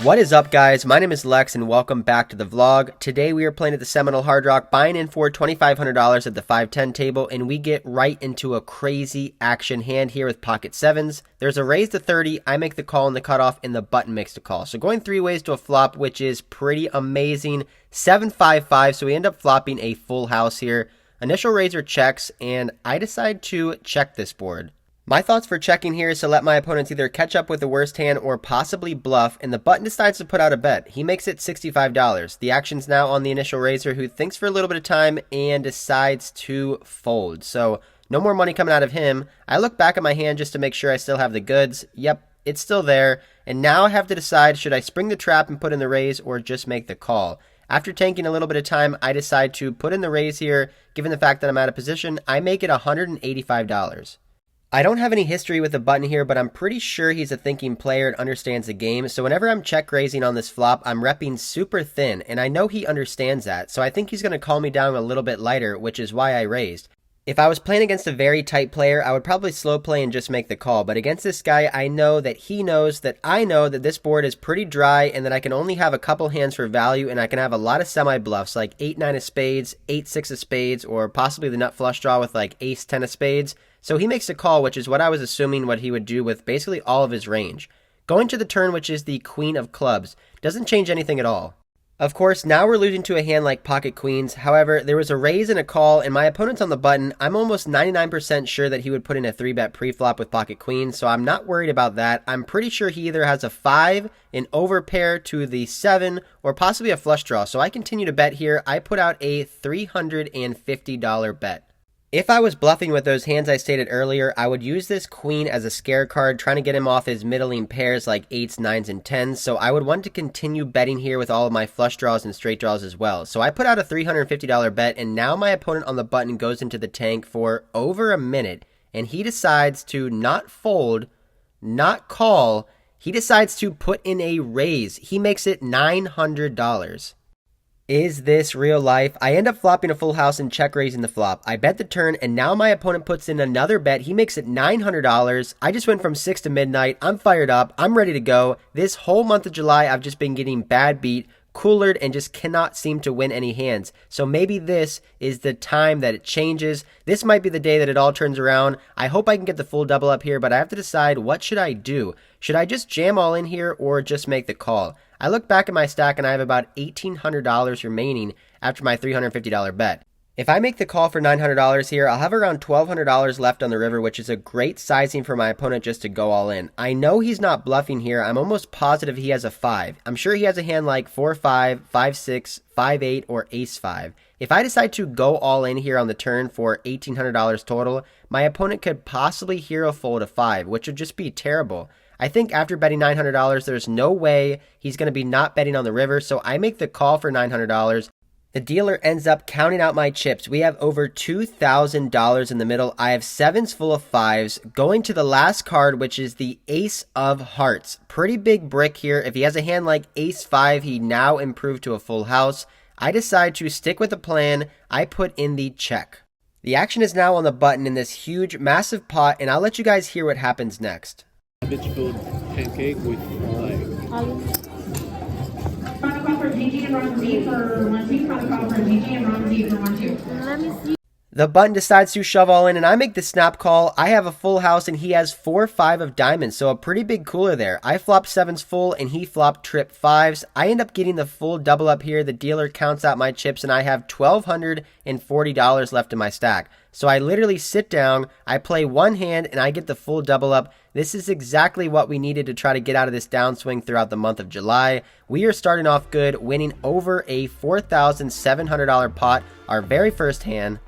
What is up, guys? My name is Lex and welcome back to the vlog. Today we are playing at the Seminole Hard Rock, buying in for $2,500 at the 510 table, and we get right into a crazy action hand here with pocket sevens. There's a raise to 30, I make the call and the cutoff, and the button makes the call. So going three ways to a flop, which is pretty amazing. 7-5-5, so we end up flopping a full house here. Initial raiser checks, and I decide to check this board. My thoughts for checking here is to let my opponents either catch up with the worst hand or possibly bluff, and the button decides to put out a bet. He makes it $65. The action's now on the initial raiser, who thinks for a little bit of time and decides to fold. So no more money coming out of him. I look back at my hand just to make sure I still have the goods. Yep, it's still there. And now I have to decide, should I spring the trap and put in the raise or just make the call? After tanking a little bit of time, I decide to put in the raise here. Given the fact that I'm out of position, I make it $185. I don't have any history with the button here, but I'm pretty sure he's a thinking player and understands the game. So whenever I'm check raising on this flop, I'm repping super thin, and I know he understands that. So I think he's going to call me down a little bit lighter, which is why I raised. If I was playing against a very tight player, I would probably slow play and just make the call. But against this guy, I know that he knows that I know that this board is pretty dry and that I can only have a couple hands for value, and I can have a lot of semi-bluffs like 8-9 of spades, 8-6 of spades, or possibly the nut flush draw with like ace-10 of spades. So he makes a call, which is what I was assuming what he would do with basically all of his range. Going to the turn, which is the queen of clubs, doesn't change anything at all. Of course, now we're losing to a hand like pocket queens. However, there was a raise and a call, and my opponent's on the button. I'm almost 99% sure that he would put in a 3-bet pre-flop with pocket queens, so I'm not worried about that. I'm pretty sure he either has a 5, an overpair to the 7, or possibly a flush draw. So I continue to bet here. I put out a $350 bet. If I was bluffing with those hands I stated earlier, I would use this queen as a scare card, trying to get him off his middling pairs like 8s, 9s, and 10s, so I would want to continue betting here with all of my flush draws and straight draws as well. So I put out a $350 bet, and now my opponent on the button goes into the tank for over a minute, and he decides to not fold, not call, he decides to put in a raise. He makes it $900. Is this real life? I end up flopping a full house and check raising the flop. I bet the turn, and now my opponent puts in another bet. He makes it $900. I just went from 6 to midnight. I'm fired up. I'm ready to go. This whole month of July, I've just been getting bad beat, coolered, and just cannot seem to win any hands. So maybe this is the time that it changes. This might be the day that it all turns around. I hope I can get the full double up here, but I have to decide, what should I do? Should I just jam all in here or just make the call? I look back at my stack and I have about $1,800 remaining after my $350 bet. If I make the call for $900 here, I'll have around $1,200 left on the river, which is a great sizing for my opponent just to go all in. I know he's not bluffing here. I'm almost positive he has a 5. I'm sure he has a hand like 4-5, 5-6, 5-8, or ace-5. If I decide to go all in here on the turn for $1,800 total, my opponent could possibly hero fold a 5, which would just be terrible. I think after betting $900, there's no way he's going to be not betting on the river, so I make the call for $900. The dealer ends up counting out my chips. We have over $2,000 in the middle. I have 7s full of 5s. Going to the last card, which is the Ace of Hearts. Pretty big brick here. If he has a hand like Ace-5, he now improved to a full house. I decide to stick with the plan. I put in the check. The action is now on the button in this huge, massive pot, and I'll let you guys hear what happens next. Vegetable pancake with like Final call for GG and Ron Z for 1-2. Final call for GG and Ron Z for 1-2. Let me see. The button decides to shove all in, and I make the snap call. I have a full house, and he has 4-5 of diamonds, so a pretty big cooler there. I flop 7s full, and he flopped trip 5s. I end up getting the full double up here. The dealer counts out my chips, and I have $1,240 left in my stack. So I literally sit down, I play one hand, and I get the full double up. This is exactly what we needed to try to get out of this downswing throughout the month of July. We are starting off good, winning over a $4,700 pot, our very first hand.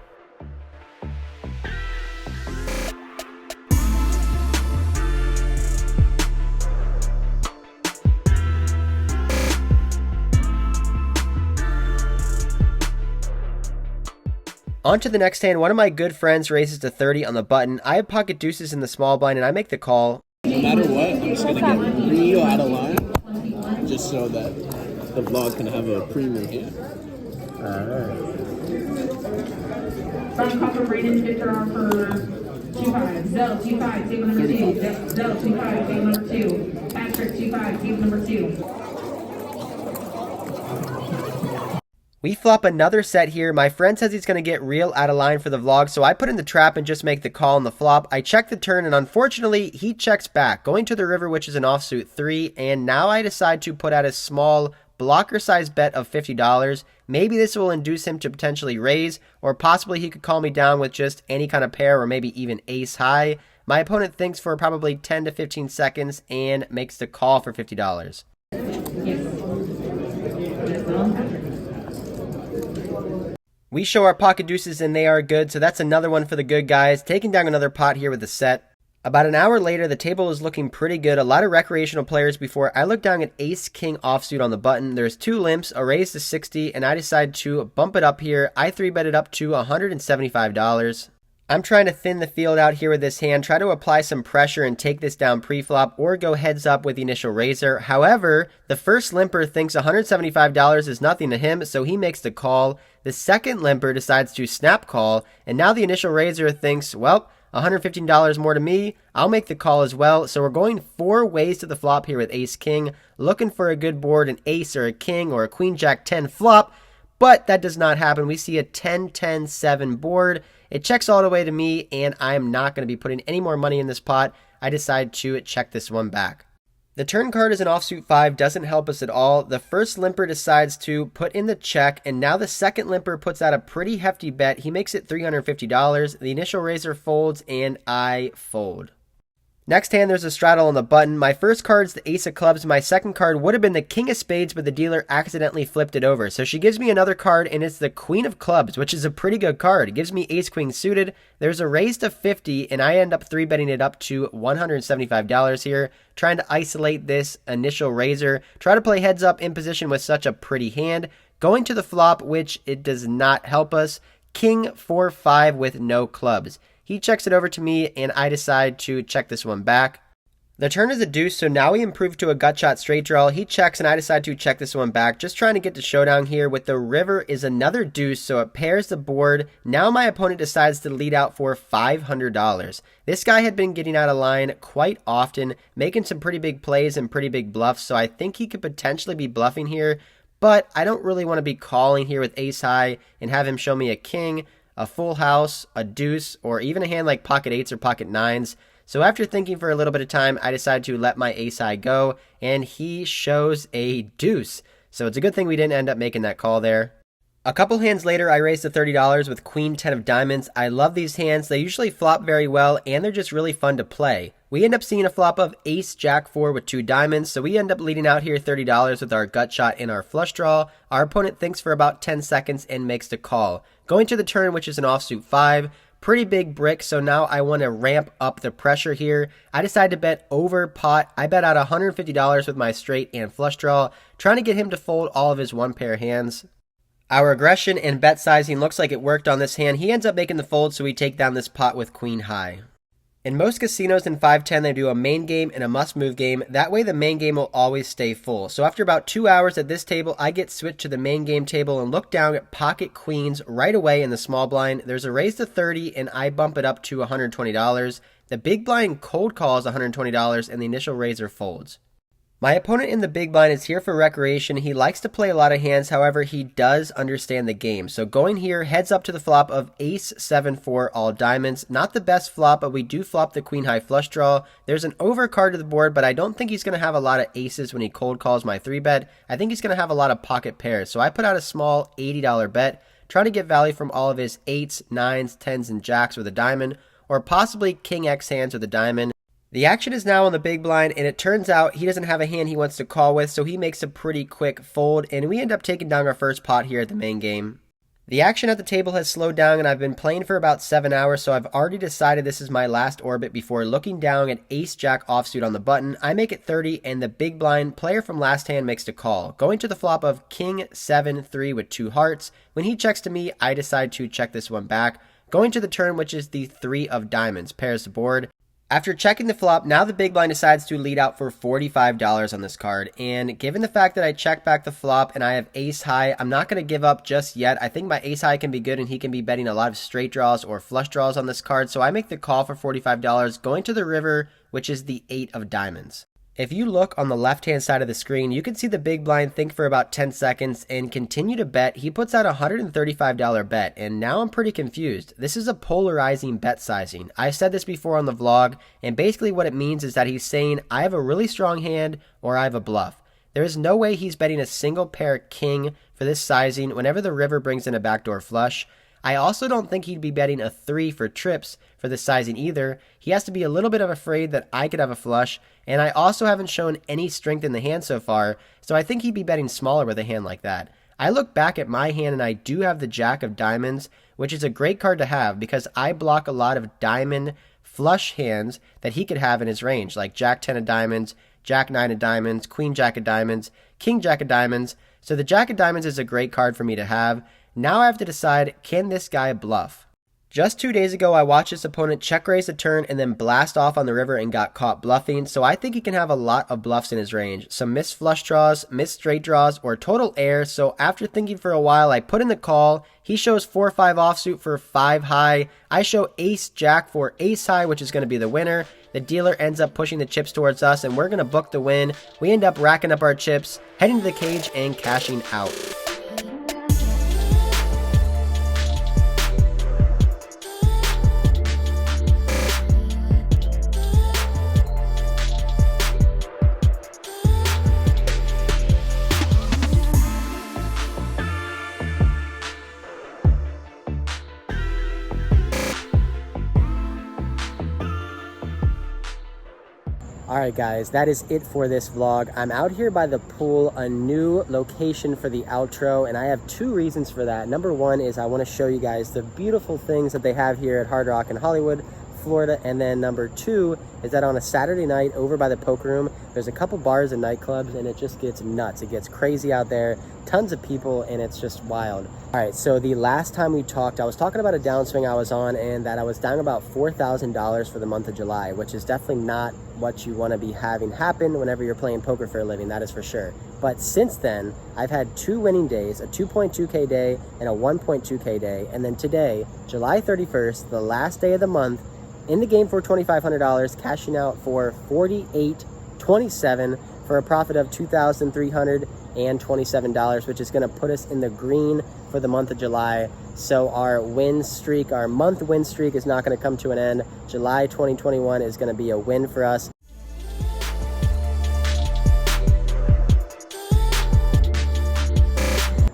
On to the next hand. One of my good friends raises to 30 on the button. I have pocket deuces in the small blind, and I make the call. no matter what, I'm just gonna get real out of line, just so that the vlog can have a premium here. Front call for Brandon Victor on for 2-5. Zell 2-5, table number 2. Zell 2-5, table number 2. Patrick 2-5, table number 2. We flop another set here. My friend says he's going to get real out of line for the vlog, so I put in the trap and just make the call on the flop. I check the turn, and unfortunately, he checks back, going to the river, which is an offsuit 3, and now I decide to put out a small blocker-sized bet of $50. Maybe this will induce him to potentially raise, or possibly he could call me down with just any kind of pair, or maybe even ace high. My opponent thinks for probably 10 to 15 seconds and makes the call for $50. We show our pocket deuces and they are good, so that's another one for the good guys. Taking down another pot here with the set. About an hour later, the table is looking pretty good. A lot of recreational players before I look down at ace-king offsuit on the button. There's 2 limps, a raise to 60, and I decide to bump it up here. I 3-bet it up to $175. I'm trying to thin the field out here with this hand, try to apply some pressure and take this down pre-flop or go heads up with the initial raiser. However, the first limper thinks $175 is nothing to him, so he makes the call. The second limper decides to snap call, and now the initial raiser thinks, well, $115 more to me, I'll make the call as well. So we're going 4 ways to the flop here with ace-king, looking for a good board, an ace or a king or a queen-jack-10 flop, but that does not happen. We see a 10-10-7 board. It checks all the way to me, and I'm not going to be putting any more money in this pot. I decide to check this one back. The turn card is an offsuit 5, doesn't help us at all. The first limper decides to put in the check, and now the second limper puts out a pretty hefty bet. He makes it $350. The initial raiser folds, and I fold. Next hand, there's a straddle on the button. My first card's the ace of clubs. My second card would have been the king of spades, but the dealer accidentally flipped it over. So she gives me another card, and it's the queen of clubs, which is a pretty good card. It gives me ace queen suited. There's a raise to 50, and I end up 3-betting it up to $175 here, trying to isolate this initial raiser. Try to play heads up in position with such a pretty hand. Going to the flop, which it does not help us. King 4-5 with no clubs. He checks it over to me, and I decide to check this one back. The turn is a deuce, so now we improve to a gut shot straight draw. He checks, and I decide to check this one back. Just trying to get to showdown here. With the river is another deuce, so it pairs the board. Now my opponent decides to lead out for $500. This guy had been getting out of line quite often, making some pretty big plays and pretty big bluffs, so I think he could potentially be bluffing here. But I don't really want to be calling here with ace high and have him show me a king, a full house, a deuce, or even a hand like pocket 8s or pocket 9s. So after thinking for a little bit of time, I decided to let my ace high go, and he shows a deuce. So it's a good thing we didn't end up making that call there. A couple hands later, I raised to $30 with queen 10 of diamonds. I love these hands. They usually flop very well, and they're just really fun to play. We end up seeing a flop of ace jack 4 with 2 diamonds, so we end up leading out here $30 with our gut shot and our flush draw. Our opponent thinks for about 10 seconds and makes the call. Going to the turn, which is an offsuit 5. Pretty big brick, so now I want to ramp up the pressure here. I decide to bet over pot. I bet out $150 with my straight and flush draw, trying to get him to fold all of his one pair hands. Our aggression and bet sizing looks like it worked on this hand. He ends up making the fold, so we take down this pot with queen high. In most casinos in 510, they do a main game and a must-move game. That way the main game will always stay full. So after about 2 hours at this table, I get switched to the main game table and look down at pocket queens right away in the small blind. There's a raise to 30, and I bump it up to $120. The big blind cold calls $120, and the initial raiser folds. My opponent in the big blind is here for recreation. He likes to play a lot of hands, however, he does understand the game. So going here, heads up to the flop of ace 7-4 all diamonds. Not the best flop, but we do flop the queen high flush draw. There's an overcard to the board, but I don't think he's going to have a lot of aces when he cold calls my 3-bet. I think he's going to have a lot of pocket pairs. So I put out a small $80 bet, trying to get value from all of his 8s, 9s, 10s, and jacks with a diamond, or possibly king X hands with a diamond. The action is now on the big blind, and it turns out he doesn't have a hand he wants to call with, so he makes a pretty quick fold, and we end up taking down our first pot here at the main game. The action at the table has slowed down, and I've been playing for about 7 hours, so I've already decided this is my last orbit before looking down at ace-jack offsuit on the button. I make it 30, and the big blind player from last hand makes the call. Going to the flop of king 7-3 with 2 hearts. When he checks to me, I decide to check this one back. Going to the turn, which is the 3 of diamonds, pairs the board. After checking the flop, now the big blind decides to lead out for $45 on this card, and given the fact that I check back the flop and I have ace high, I'm not going to give up just yet. I think my ace high can be good, and he can be betting a lot of straight draws or flush draws on this card, so I make the call for $45, going to the river, which is the 8 of diamonds. If you look on the left-hand side of the screen, you can see the big blind think for about 10 seconds and continue to bet. He puts out a $135 bet, and now I'm pretty confused. This is a polarizing bet sizing. I said this before on the vlog, and basically what it means is that he's saying, I have a really strong hand or I have a bluff. There is no way he's betting a single pair king for this sizing whenever the river brings in a backdoor flush. I also don't think he'd be betting a 3 for trips for this sizing either. He has to be a little bit of afraid that I could have a flush, and I also haven't shown any strength in the hand so far, so I think he'd be betting smaller with a hand like that. I look back at my hand and I do have the Jack of Diamonds, which is a great card to have because I block a lot of diamond flush hands that he could have in his range, like Jack 10 of Diamonds, Jack 9 of Diamonds, Queen Jack of Diamonds, King Jack of Diamonds. So the Jack of Diamonds is a great card for me to have. Now I have to decide, can this guy bluff? Just 2 days ago, I watched his opponent check raise a turn and then blast off on the river and got caught bluffing, so I think he can have a lot of bluffs in his range. Some missed flush draws, missed straight draws, or total air, so after thinking for a while, I put in the call. He shows 4-5 offsuit for 5 high. I show ace jack for ace high, which is going to be the winner. The dealer ends up pushing the chips towards us, and we're going to book the win. We end up racking up our chips, heading to the cage, and cashing out. Alright guys, that is it for this vlog. I'm out here by the pool, a new location for the outro, and I have 2 reasons for that. Number 1 is I want to show you guys the beautiful things that they have here at Hard Rock in Hollywood, Florida, and then number 2 is that on a Saturday night over by the poker room, there's a couple bars and nightclubs, and it just gets nuts. It gets crazy out there, tons of people, and it's just wild. Alright, so the last time we talked, I was talking about a downswing I was on and that I was down about $4,000 for the month of July, which is definitely not what you want to be having happen whenever you're playing poker for a living, that is for sure. But since then, I've had 2 winning days, a 2.2K day and a 1.2K day, and then today, July 31st, the last day of the month, in the game for $2,500, cashing out for $48.27 for a profit of $2,327, which is going to put us in the green for the month of July. So our win streak, our month win streak is not going to come to an end. July 2021 is going to be a win for us.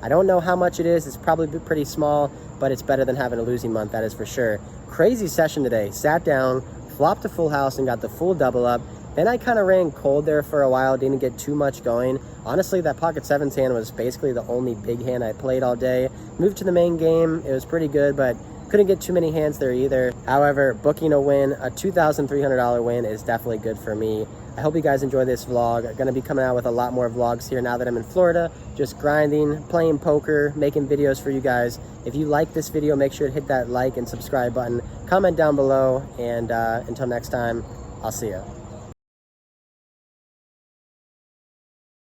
I don't know how much it is. It's probably pretty small, but it's better than having a losing month, that is for sure. Crazy session today. Sat down, flopped a full house and got the full double up. Then I kind of ran cold there for a while, didn't get too much going. Honestly, that pocket sevens hand was basically the only big hand I played all day. Moved to the main game, it was pretty good, but couldn't get too many hands there either. However, booking a win, a $2,300 win is definitely good for me. I hope you guys enjoy this vlog. I'm gonna be coming out with a lot more vlogs here now that I'm in Florida, just grinding, playing poker, making videos for you guys. If you like this video, make sure to hit that like and subscribe button. Comment down below, and until next time, I'll see ya.